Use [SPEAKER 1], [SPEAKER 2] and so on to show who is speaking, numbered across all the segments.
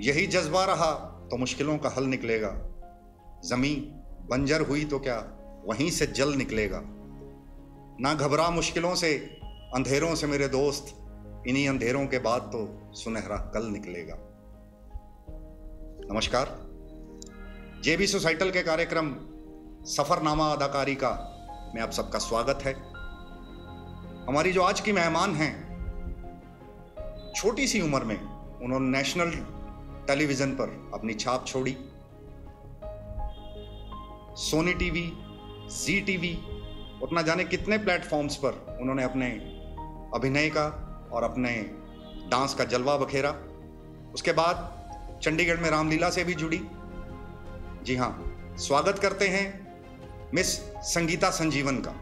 [SPEAKER 1] यही जज्बा रहा तो मुश्किलों का हल निकलेगा। ज़मीं बंजर हुई तो क्या वहीं से जल निकलेगा। ना घबरा मुश्किलों से, अंधेरों से मेरे दोस्त, इन्हीं अंधेरों के बाद तो सुनहरा कल निकलेगा। नमस्कार, जेबी सोसाइटल के कार्यक्रम सफरनामा अदाकारी का में आप सबका स्वागत है। हमारी जो आज की मेहमान हैं, छोटी सी उम्र में उन्होंने नेशनल टेलीविजन पर अपनी छाप छोड़ी। सोनी टीवी, जी टीवी और न जाने कितने प्लेटफॉर्म्स पर उन्होंने अपने अभिनय का और अपने डांस का जलवा बखेरा। उसके बाद चंडीगढ़ में रामलीला से भी जुड़ी। जी हाँ, स्वागत करते हैं मिस संगीता संजीवन का।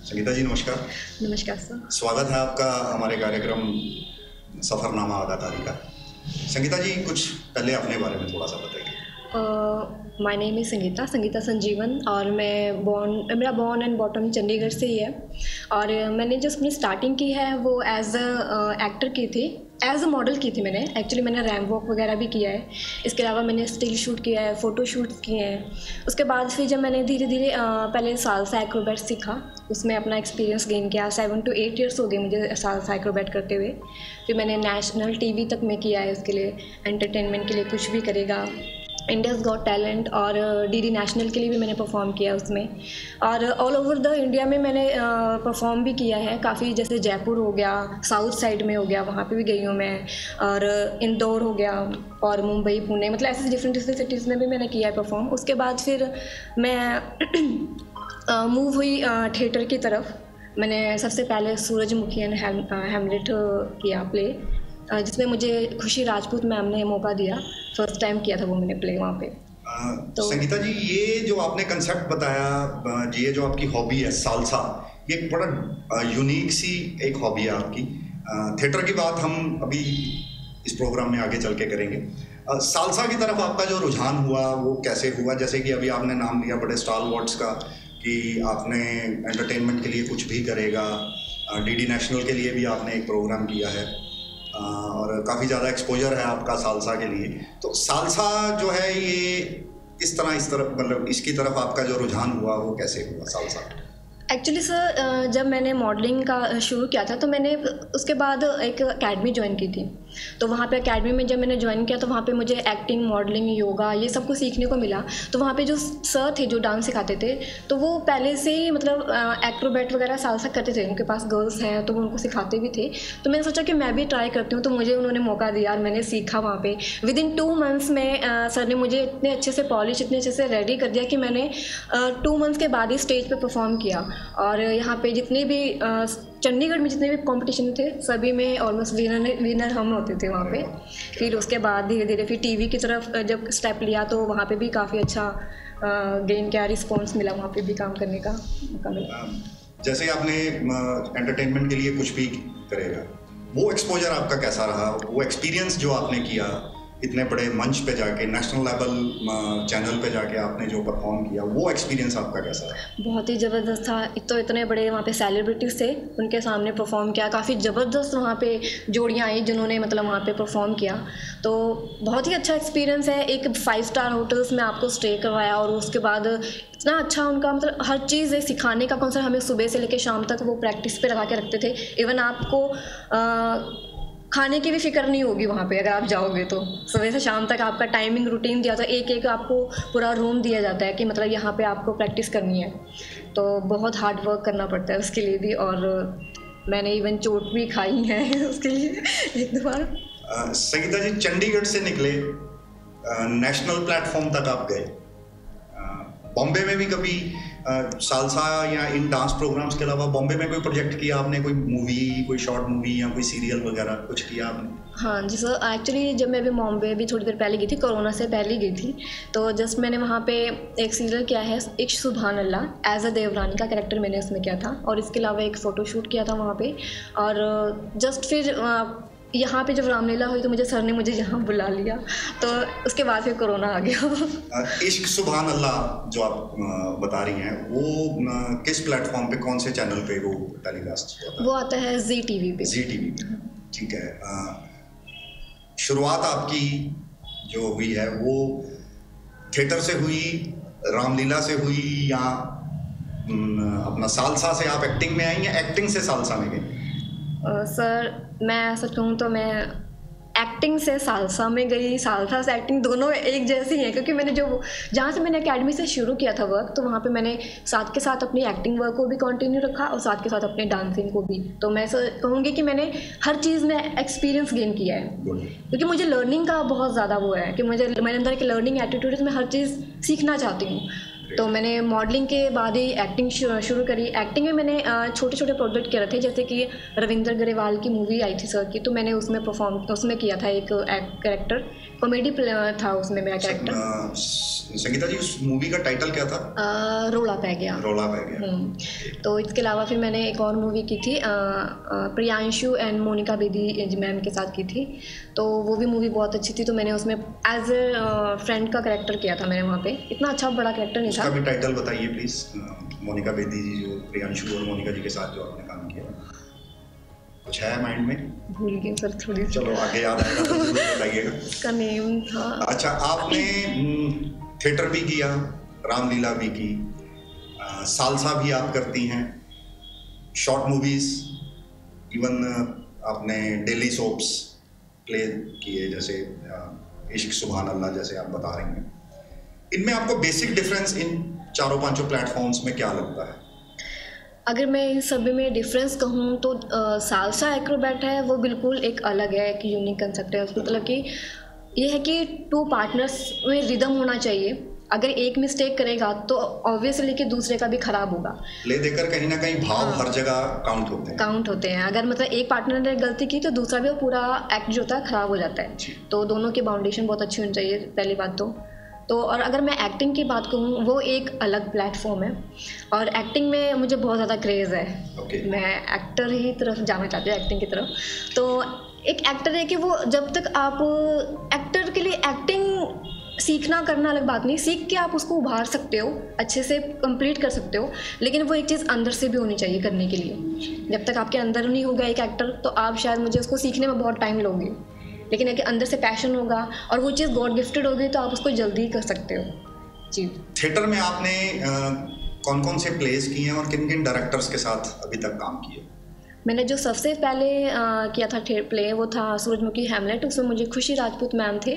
[SPEAKER 1] संगीता जी नमस्कार।
[SPEAKER 2] नमस्कार सर।
[SPEAKER 1] स्वागत है आपका हमारे कार्यक्रम सफरनामा अदाकारी का। संगीता जी, कुछ पहले अपने बारे में थोड़ा सा बताइए।
[SPEAKER 2] माय नेम इज़ संगीता संजीवन और मेरा बॉर्न एंड बॉटम चंडीगढ़ से ही है। और मैंने जो अपनी स्टार्टिंग की है वो एज अ एक्टर की थी, एज अ मॉडल की थी। मैंने रैम्प वॉक वगैरह भी किया है। इसके अलावा मैंने स्टिल शूट किया है, फ़ोटो शूट्स किए हैं। उसके बाद फिर जब मैंने धीरे धीरे पहले सालसा एक्रोबैट सीखा, उसमें अपना एक्सपीरियंस गेन किया। 7 to 8 ईयर्स हो गए मुझे सालसा एक्रोबैट करते हुए। फिर मैंने नेशनल टीवी तक में किया है। उसके लिए एंटरटेनमेंट के लिए कुछ भी करेगा, इंडियाज़ गॉट टैलेंट और डीडी नेशनल के लिए भी मैंने परफॉर्म किया उसमें। और ऑल ओवर द इंडिया में मैंने परफॉर्म भी किया है काफ़ी, जैसे जयपुर हो गया, साउथ साइड में हो गया, वहाँ पे भी गई हूँ मैं। और इंदौर हो गया और मुंबई, पुणे, मतलब ऐसे डिफरेंट सिटीज़ में भी मैंने किया है परफॉर्म। उसके बाद फिर मैं मूव हुई थिएटर की तरफ। मैंने सबसे पहले सूरजमुखी एंड हैमलेट किया प्ले, जिसमें मुझे खुशी राजपूत मैम ने मौका दिया। फर्स्ट टाइम किया था वो मैंने प्ले वहाँ पे।
[SPEAKER 1] तो संगीता जी, ये जो आपने कंसेप्ट बताया, ये जो आपकी हॉबी है सालसा, ये एक बड़ा यूनिक सी एक हॉबी है आपकी। थिएटर की बात हम अभी इस प्रोग्राम में आगे चल के करेंगे। सालसा की तरफ आपका जो रुझान हुआ वो कैसे हुआ? जैसे कि अभी आपने नाम लिया बड़े स्टारवॉट्स का कि आपने एंटरटेनमेंट के लिए कुछ भी करेगा, डीडी नेशनल के लिए भी आपने एक प्रोग्राम किया है और काफ़ी ज़्यादा एक्सपोजर है आपका सालसा के लिए। तो सालसा जो है ये इस तरफ मतलब इसकी तरफ आपका जो रुझान हुआ वो कैसे हुआ सालसा?
[SPEAKER 2] एक्चुअली सर, जब मैंने मॉडलिंग का शुरू किया था तो मैंने उसके बाद एक अकेडमी ज्वाइन की थी। तो वहाँ पे अकेडमी में जब मैंने ज्वाइन किया तो वहाँ पे मुझे एक्टिंग, मॉडलिंग, योगा ये सब कुछ सीखने को मिला। तो वहाँ पे जो सर थे जो डांस सिखाते थे, तो वो पहले से ही मतलब एक्रोबैट वगैरह सालसा करते थे। उनके पास गर्ल्स हैं तो वो उनको सिखाते भी थे। तो मैंने सोचा कि मैं भी ट्राई करती हूँ। तो मुझे उन्होंने मौका दिया और मैंने सीखा वहाँ पर। विदिन 2 मंथ्स में सर ने मुझे इतने अच्छे से पॉलिश, इतने अच्छे से रेडी कर दिया कि मैंने 2 मंथ्स के बाद ही स्टेज पर परफॉर्म किया। और यहाँ पे जितने भी चंडीगढ़ में जितने भी कंपटीशन थे सभी में ऑलमोस्ट विनर हम होते थे वहाँ पे। फिर उसके बाद धीरे धीरे फिर टीवी की तरफ जब स्टेप लिया तो वहाँ पे भी काफ़ी अच्छा गेन किया, रिस्पॉन्स मिला, वहाँ पे भी काम करने का मौका मिला।
[SPEAKER 1] जैसे आपने एंटरटेनमेंट के लिए कुछ भी करेगा, वो एक्सपोजर आपका कैसा रहा? वो एक्सपीरियंस जो आपने किया, इतने बड़े मंच पे जाके, नेशनल लेवल चैनल पे जाके आपने जो परफॉर्म किया, वो एक्सपीरियंस आपका कैसा रहा?
[SPEAKER 2] बहुत ही ज़बरदस्त था। एक तो इतने बड़े वहाँ पे सेलिब्रिटीज़ थे, उनके सामने परफॉर्म किया। काफ़ी ज़बरदस्त वहाँ पे जोड़ियाँ आई जिन्होंने मतलब वहाँ पे परफॉर्म किया। तो बहुत ही अच्छा एक्सपीरियंस है। एक 5 स्टार होटल्स में आपको स्टे करवाया और उसके बाद इतना अच्छा उनका मतलब हर चीज़ सिखाने का कॉन्सेप्ट, हमें सुबह से लेकर शाम तक वो प्रैक्टिस पे लगा के रखते थे। इवन आपको खाने की भी फिक्र नहीं होगी वहाँ पे अगर आप जाओगे तो। सुबह से शाम तक आपका टाइमिंग रूटीन दिया था, एक आपको पूरा रूम दिया जाता है कि मतलब यहाँ पे आपको प्रैक्टिस करनी है। तो बहुत हार्ड वर्क करना पड़ता है उसके लिए भी। और मैंने इवन चोट भी खाई है उसके लिए 1-2 बार।
[SPEAKER 1] संगीता जी, चंडीगढ़ से निकले, नेशनल प्लेटफॉर्म तक आप गए। बॉम्बे में भी कभी सालसा या इन डांस प्रोग्राम्स के अलावा बॉम्बे में कोई प्रोजेक्ट किया आपने? कोई मूवी, कोई शॉर्ट मूवी या कोई सीरियल वगैरह कुछ किया आपने?
[SPEAKER 2] हाँ जी सर, एक्चुअली जब मैं अभी बॉम्बे भी थोड़ी देर पहले गई थी, कोरोना से पहले ही गई थी। तो जस्ट मैंने वहाँ पे एक सीरियल किया है, इश्क सुभान अल्लाह, एज अ देवरानी का कैरेक्टर मैंने उसमें किया था। और इसके अलावा एक फ़ोटो शूट किया था वहाँ पे। और जस्ट फिर यहाँ पे जब रामलीला हुई तो मुझे सर ने मुझे यहाँ बुला लिया, तो उसके बाद फिर कोरोना आ गया।
[SPEAKER 1] इश्क सुभान अल्लाह जो आप बता रही हैं वो किस प्लेटफॉर्म पे, कौन से चैनल पे वो टेलीकास्ट होता है?
[SPEAKER 2] वो आता है जी टीवी पे।
[SPEAKER 1] जी टीवी पे, ठीक है। शुरुआत आपकी जो हुई है वो थिएटर से हुई, रामलीला से हुई, या अपना सालसा से आप एक्टिंग में आई, या एक्टिंग से सालसा में गई?
[SPEAKER 2] सर मैं सच कहूँ तो मैं एक्टिंग से सालसा में गई, सालसा से एक्टिंग, दोनों एक जैसी हैं, क्योंकि मैंने जहाँ से मैंने एकेडमी से शुरू किया था वर्क, तो वहाँ पे मैंने साथ के साथ अपनी एक्टिंग वर्क को भी कंटिन्यू रखा और साथ के साथ अपने डांसिंग को भी। तो मैं कहूँगी कि मैंने हर चीज़ में एक्सपीरियंस गेन किया है, क्योंकि मुझे लर्निंग का बहुत ज़्यादा वो है कि मेरे अंदर एक लर्निंग एटीट्यूड है, मैं हर चीज़ सीखना चाहती हूँ। तो मैंने मॉडलिंग के बाद ही एक्टिंग शुरू करी। एक्टिंग में मैंने छोटे छोटे प्रोजेक्ट किए थे, जैसे कि रविंद्र गरेवाल की मूवी आई थी सर की, तो मैंने उसमें किया था एक कैरेक्टर, कॉमेडी था उसमें मेरा कैरेक्टर।
[SPEAKER 1] संगीता जी उस मूवी का टाइटल क्या था?
[SPEAKER 2] रोला पै गया।
[SPEAKER 1] रोला पै गया।
[SPEAKER 2] तो इसके अलावा फिर मैंने एक और मूवी की थी प्रियांशु एंड मोनिका बेदी मैम के साथ की थी, तो वो भी मूवी बहुत अच्छी थी। तो मैंने उसमें एज ए फ्रेंड का कैरेक्टर किया था मैंने वहाँ पे। इतना अच्छा बड़ा कैरेक्टर नहीं था।
[SPEAKER 1] उसका भी टाइटल बताइए प्लीज। मोनिका बेदी जी जो प्रियांशु और मोनिका जी के साथ जो आपने काम किया, कुछ है माइंड में?
[SPEAKER 2] भूल गई सर थोड़ी।
[SPEAKER 1] चलो आगे याद आएगा तो जरूर बताइएगा।
[SPEAKER 2] उसका नेम था।
[SPEAKER 1] अच्छा, आपने थिएटर भी किया, रामलीला भी की, सालसा भी आप करती हैं, शॉर्ट मूवीज, इवन आपने डेली सोप्स प्ले किए, जैसे इश्क सुभान अल्लाह जैसे आप बता रही हैं। इनमें आपको बेसिक डिफरेंस इन चारों पांचों प्लेटफॉर्म्स में क्या लगता है?
[SPEAKER 2] अगर मैं इन सभी में डिफरेंस कहूँ तो सालसा एक्रोबैट है वो बिल्कुल एक अलग है, एक यूनिक कंसेप्ट है। उसमें मतलब कि ये है कि 2 पार्टनर्स में रिदम होना चाहिए। अगर एक मिस्टेक करेगा तो ऑब्वियसली कि दूसरे का भी खराब होगा।
[SPEAKER 1] ले देकर कहीं ना कहीं भाव हर जगह काउंट होते हैं।
[SPEAKER 2] अगर मतलब एक पार्टनर ने गलती की तो दूसरा भी पूरा एक्ट जो होता है खराब हो जाता है। तो दोनों की बाउंडेशन बहुत अच्छी होनी चाहिए, पहली बात तो और अगर मैं एक्टिंग की बात कहूँ, वो एक अलग प्लेटफॉर्म है और एक्टिंग में मुझे बहुत ज़्यादा क्रेज़ है। मैं एक्टर ही तरफ जाना चाहती हूँ, एक्टिंग की तरफ। तो एक एक्टर है कि वो जब तक आप एक्टर के लिए एक्टिंग सीखना करना अलग बात नहीं, सीख के आप उसको उभार सकते हो, अच्छे से कंप्लीट कर सकते हो, लेकिन वो एक चीज़ अंदर से भी होनी चाहिए करने के लिए। जब तक आपके अंदर नहीं होगा एक एक्टर, तो आप शायद मुझे उसको सीखने में बहुत टाइम लोगे, लेकिन अगर अंदर से पैशन होगा और वो चीज़ गॉड गिफ्टेड होगी तो आप उसको जल्दी कर सकते हो। जी। थिएटर
[SPEAKER 1] में आपने कौन कौन से प्लेस किए हैं और किन किन डायरेक्टर्स के साथ अभी तक काम किए?
[SPEAKER 2] मैंने जो सबसे पहले किया था प्ले वो था सूरजमुखी हैमलेट। उसमें मुझे खुशी राजपूत मैम थे,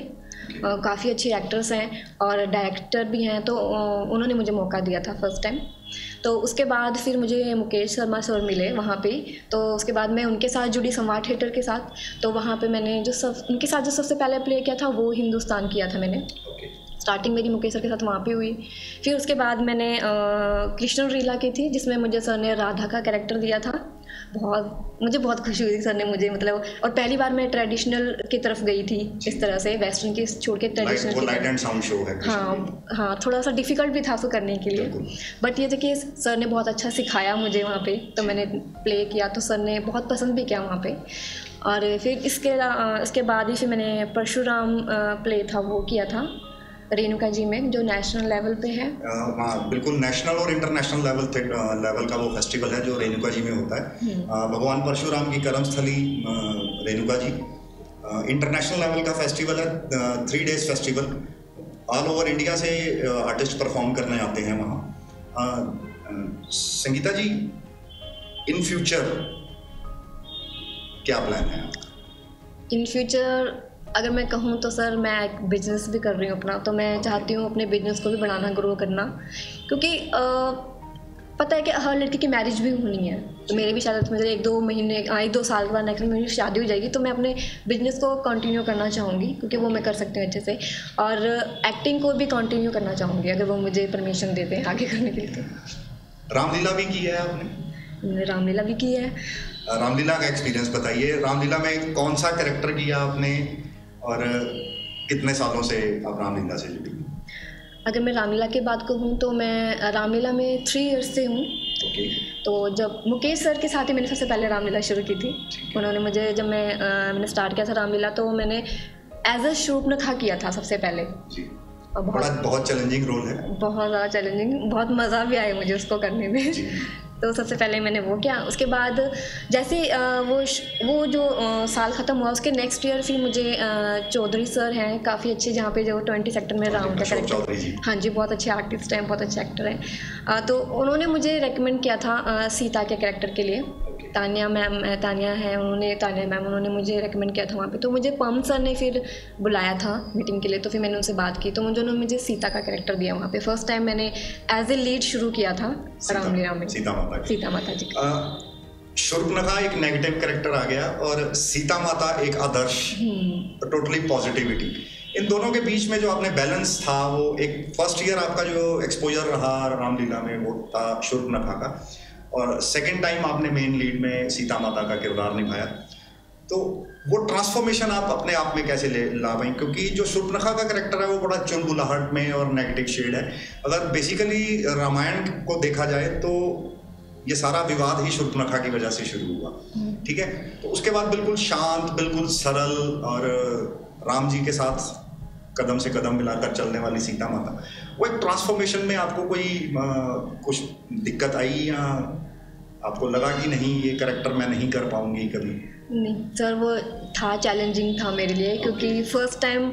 [SPEAKER 2] काफ़ी अच्छे एक्टर्स हैं और डायरेक्टर भी हैं, तो उन्होंने मुझे मौका दिया था फर्स्ट टाइम। तो उसके बाद फिर मुझे मुकेश शर्मा सर मिले वहाँ पे, तो उसके बाद मैं उनके साथ जुड़ी संवाद थिएटर के साथ। तो वहाँ पे मैंने उनके साथ जो सबसे पहले प्ले किया था वो हिंदुस्तान किया था मैंने। स्टार्टिंग मेरी मुकेश सर के साथ वहाँ पे हुई। फिर उसके बाद मैंने कृष्ण लीला की थी, जिसमें मुझे सर ने राधा का कैरेक्टर दिया था। मुझे बहुत खुशी हुई सर ने मुझे, मतलब, और पहली बार मैं ट्रेडिशनल की तरफ गई थी, इस तरह से वेस्टर्न की छोड़ के ट्रेडिशनल की।
[SPEAKER 1] लाइट एंड साउंड शो है।
[SPEAKER 2] हाँ, थोड़ा सा डिफिकल्ट भी था उसको करने के लिए, बट ये था कि सर ने बहुत अच्छा सिखाया मुझे वहाँ पे। तो मैंने प्ले किया तो सर ने बहुत पसंद भी किया वहाँ पे। और फिर इसके बाद ही फिर मैंने परशुराम प्ले था वो किया था रेणुका जी में, जो नेशनल लेवल पे है।
[SPEAKER 1] हाँ बिल्कुल, नेशनल और इंटरनेशनल लेवल का वो फेस्टिवल है जो रेणुका जी में होता है। भगवान परशुराम की कर्मस्थली रेणुका जी। इंटरनेशनल लेवल का फेस्टिवल है, 3 days festival. All over India से आर्टिस्ट परफॉर्म करने आते हैं वहाँ। संगीता जी, इन फ्यूचर क्या प्लान है आपका?
[SPEAKER 2] इन फ्यूचर अगर मैं कहूँ तो सर मैं एक बिज़नेस भी कर रही हूँ अपना, तो मैं चाहती हूँ अपने बिज़नेस को भी बढ़ाना, ग्रो करना, क्योंकि पता है कि हर लड़की की मैरिज भी होनी है। तो मेरे भी शायद मुझे 1-2 साल के बाद नेक्स्ट मेरी शादी हो जाएगी, तो मैं अपने बिज़नेस को कंटिन्यू करना चाहूँगी, क्योंकि वो मैं कर सकती हूँ अच्छे से। और एक्टिंग को भी कंटिन्यू करना चाहूँगी अगर वो मुझे परमिशन देते हैं आगे करने के लिए। तो
[SPEAKER 1] रामलीला भी की है आपने?
[SPEAKER 2] रामलीला भी की है।
[SPEAKER 1] रामलीला का एक्सपीरियंस बताइए। रामलीला में कौन सा कैरेक्टर किया आपने और कितने सालों से आप रामलीला से जुड़ी?
[SPEAKER 2] अगर मैं रामलीला की बात कहूँ तो मैं रामलीला में 3 इयर्स से हूँ। तो जब मुकेश सर के साथ ही मैंने सबसे पहले रामलीला शुरू की थी। उन्होंने मुझे जब मैंने स्टार्ट किया था रामलीला, तो मैंने एज अ शूर्पणखा किया था सबसे पहले।
[SPEAKER 1] और बहुत चैलेंजिंग रोल है, बहुत
[SPEAKER 2] ज़्यादा चैलेंजिंग, बहुत मज़ा भी आया मुझे उसको करने में। तो सबसे पहले मैंने वो किया। उसके बाद जैसे वो जो साल ख़त्म हुआ, उसके नेक्स्ट ईयर फिर मुझे चौधरी सर हैं काफ़ी अच्छे, जहाँ पे जो 20 सेक्टर में राम का कैरेक्टर, हाँ जी, बहुत अच्छे आर्टिस्ट हैं, बहुत अच्छे एक्टर हैं। तो उन्होंने मुझे रेकमेंड किया था सीता के कैरेक्टर के लिए। तानिया मैम है, तानिया मैम उन्होंने मुझे रेकमेंड किया था वहाँ पे। तो मुझे पम सर ने फिर बुलाया था मीटिंग के लिए, तो फिर मैंने उनसे बात की, तो उन्होंने मुझे सीता का कैरेक्टर दिया वहाँ पे। फर्स्ट टाइम मैंने एज ए लीड शुरू किया था रामलीला में, सीता माता जी।
[SPEAKER 1] शूर्पणखा एक नेगेटिव कैरेक्टर आ गया और सीता माता एक आदर्श, टोटली पॉजिटिविटी। इन दोनों के बीच में जो आपने बैलेंस था, वो एक फर्स्ट ईयर आपका जो एक्सपोजर रहा रामलीला में वो था शूर्पणखा का, और सेकंड टाइम आपने मेन लीड में सीता माता का किरदार निभाया। तो वो ट्रांसफॉर्मेशन आप अपने आप में कैसे ला पाएं? क्योंकि जो शूर्पणखा का कैरेक्टर है वो बड़ा चुलबुलाहट में और नेगेटिव शेड है। अगर बेसिकली रामायण को देखा जाए तो ये सारा विवाद ही शूर्पणखा की वजह से शुरू हुआ, ठीक है। तो उसके बाद बिल्कुल शांत, बिल्कुल सरल और राम जी के साथ कदम से कदम मिलाकर चलने वाली सीता माता, वो एक ट्रांसफॉर्मेशन में आपको कोई कुछ दिक्कत आई, या आपको लगा कि नहीं ये कैरेक्टर मैं नहीं कर पाऊंगी कभी?
[SPEAKER 2] नहीं सर, वो था चैलेंजिंग था मेरे लिए, क्योंकि फर्स्ट टाइम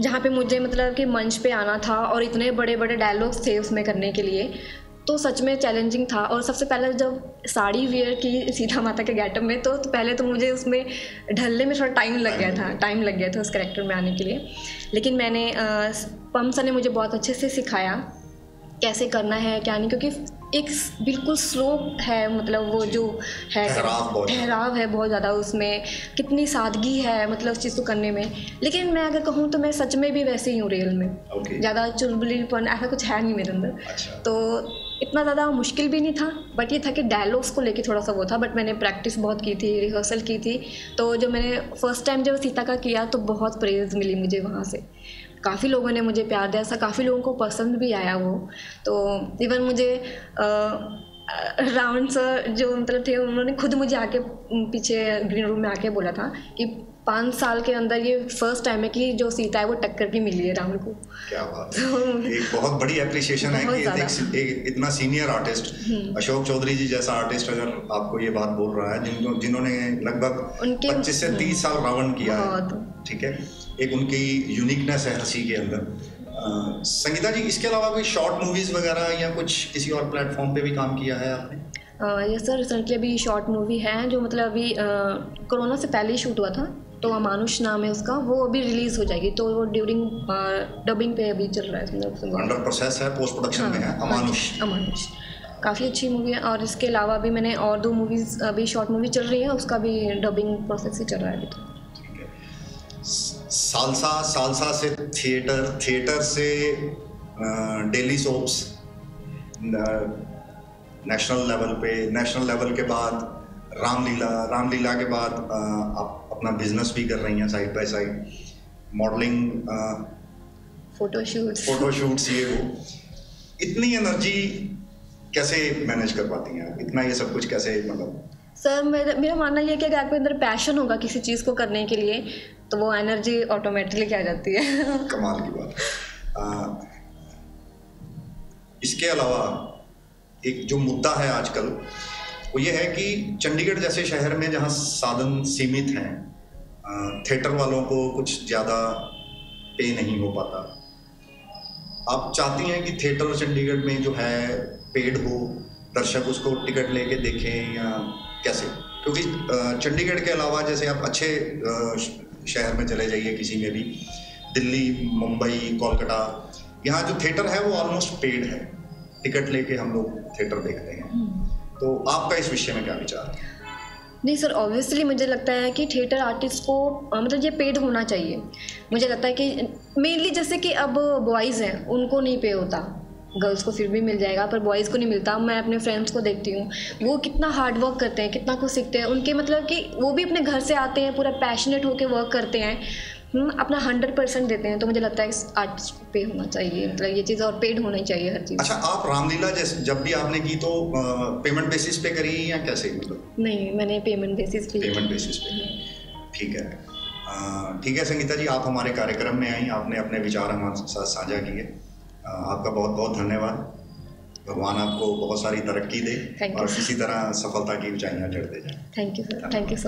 [SPEAKER 2] जहाँ पे मुझे मतलब कि मंच पे आना था और इतने बड़े बड़े डायलॉग्स थे उसमें करने के लिए, तो सच में चैलेंजिंग था। और सबसे पहले जब साड़ी वेयर की सीता माता के गेटअप में, तो पहले तो मुझे उसमें ढलने में थोड़ा टाइम लग गया था उस कैरेक्टर में आने के लिए। लेकिन मैंने पम सर ने मुझे बहुत अच्छे से सिखाया कैसे करना है क्या नहीं, क्योंकि एक बिल्कुल स्लो है, मतलब वो जो है ठहराव है बहुत ज़्यादा, उसमें कितनी सादगी है मतलब उस चीज़ को करने में। लेकिन मैं अगर कहूँ तो मैं सच में भी वैसे ही हूँ रियल में, ज़्यादा चुलबुलीपन ऐसा कुछ है नहीं मेरे अंदर। तो इतना ज़्यादा मुश्किल भी नहीं था, बट ये था कि डायलॉग्स को लेके थोड़ा सा वो था। बट मैंने प्रैक्टिस बहुत की थी, रिहर्सल की थी। तो जो मैंने फर्स्ट टाइम जब सीता का किया तो बहुत प्रेज़ मिली मुझे वहाँ से, काफ़ी लोगों ने मुझे प्यार दिया, ऐसा काफ़ी लोगों को पसंद भी आया वो। तो इवन मुझे रावण सर जो मतलब थे, उन्होंने खुद मुझे आके पीछे ग्रीन रूम में आके बोला था कि 5 साल के अंदर ये फर्स्ट टाइम है कि जो सीता है वो टक्कर की मिली है रावण को।
[SPEAKER 1] क्या बात है। तो एक बहुत बड़ी एप्रिसिएशन है कि एक इतना सीनियर आर्टिस्ट अशोक चौधरी जी जैसा आर्टिस्ट अगर आपको ये बात बोल रहा है, जिन्होंने लगभग 25 से 30 साल रावण किया है, ठीक है, एक उनकी यूनिकनेस है हंसी के अंदर। संगीता जी, इसके अलावा कोई शॉर्ट मूवीज़ वगैरह या कुछ किसी और प्लेटफॉर्म पे भी काम किया है आपने?
[SPEAKER 2] यस सर, रिसेंटली अभी शॉर्ट मूवी है जो मतलब अभी कोरोना से पहले ही शूट हुआ था, तो अमानुष नाम है उसका, वो अभी रिलीज़ हो जाएगी। तो वो ड्यूरिंग डबिंग पे अभी चल रहा है,
[SPEAKER 1] अंडर प्रोसेस है, पोस्ट प्रोडक्शन में है।
[SPEAKER 2] अमानुष काफ़ी अच्छी मूवी है। और इसके अलावा भी मैंने और 2 मूवीज़ अभी शॉर्ट मूवी चल रही है, उसका भी डबिंग प्रोसेस ही चल रहा है अभी। तो
[SPEAKER 1] सालसा से थिएटर से डेली सोप्स, नेशनल लेवल के बाद रामलीला के बाद आप अपना बिजनेस भी कर रही हैं side by side, modelling, photoshoots ये वो। इतनी एनर्जी कैसे मैनेज कर पाती हैं आप? इतना ये सब कुछ कैसे, मतलब?
[SPEAKER 2] सर मेरा मानना ये है कि अगर आपके अंदर पैशन होगा किसी चीज़ को करने के लिए तो वो एनर्जी ऑटोमेटिकली आ जाती है।
[SPEAKER 1] कमाल की बात। इसके अलावा एक जो मुद्दा है आजकल वो ये है कि चंडीगढ़ जैसे शहर में जहाँ साधन सीमित हैं, थिएटर वालों को कुछ ज़्यादा पे नहीं हो पाता। आप चाहती हैं कि थिएटर चंडीगढ़ में जो है पेड हो, दर्शक उसको टिकट लेके देखें, या कैसे? क्योंकि चंडीगढ़ के अलावा जैसे आप अच्छे शहर में चले जाइए, किसी में भी, दिल्ली, मुंबई, कोलकाता, यहाँ जो थिएटर है वो ऑलमोस्ट पेड है, टिकट लेके हम लोग थिएटर देखते हैं। तो आपका इस विषय में क्या विचार है?
[SPEAKER 2] नहीं सर, ऑब्वियसली मुझे लगता है कि थिएटर आर्टिस्ट को मतलब ये पेड होना चाहिए। मुझे लगता है कि मेनली जैसे कि अब बॉयज़ हैं उनको नहीं पे होता, गर्ल्स को फिर भी मिल जाएगा पर बॉयज़ को नहीं मिलता। मैं अपने फ्रेंड्स को देखती हूँ, वो कितना हार्ड वर्क करते हैं, कितना कुछ सीखते हैं। उनके मतलब कि वो भी अपने घर से आते हैं, पूरा पैशनेट होकर वर्क करते हैं, अपना 100% देते हैं, तो मुझे लगता है आर्टिस्ट पे होना चाहिए, मतलब ये चीज़ और पेड होना ही चाहिए हर चीज़।
[SPEAKER 1] अच्छा, आप रामलीला जैसे जब भी आपने की तो पेमेंट बेसिस पे करी या कैसे, मतलब?
[SPEAKER 2] नहीं, मैंने पेमेंट बेसिस पे।
[SPEAKER 1] पेमेंट बेसिस पे, ठीक है। ठीक है संगीता जी, आप हमारे कार्यक्रम में आई, आपने अपने विचार हमारे साथ साझा किए। आपका बहुत बहुत धन्यवाद। भगवान आपको बहुत सारी तरक्की दे और इसी तरह सफलता की ऊंचाइयां चढ़ते जाए।
[SPEAKER 2] Thank you sir, thank you so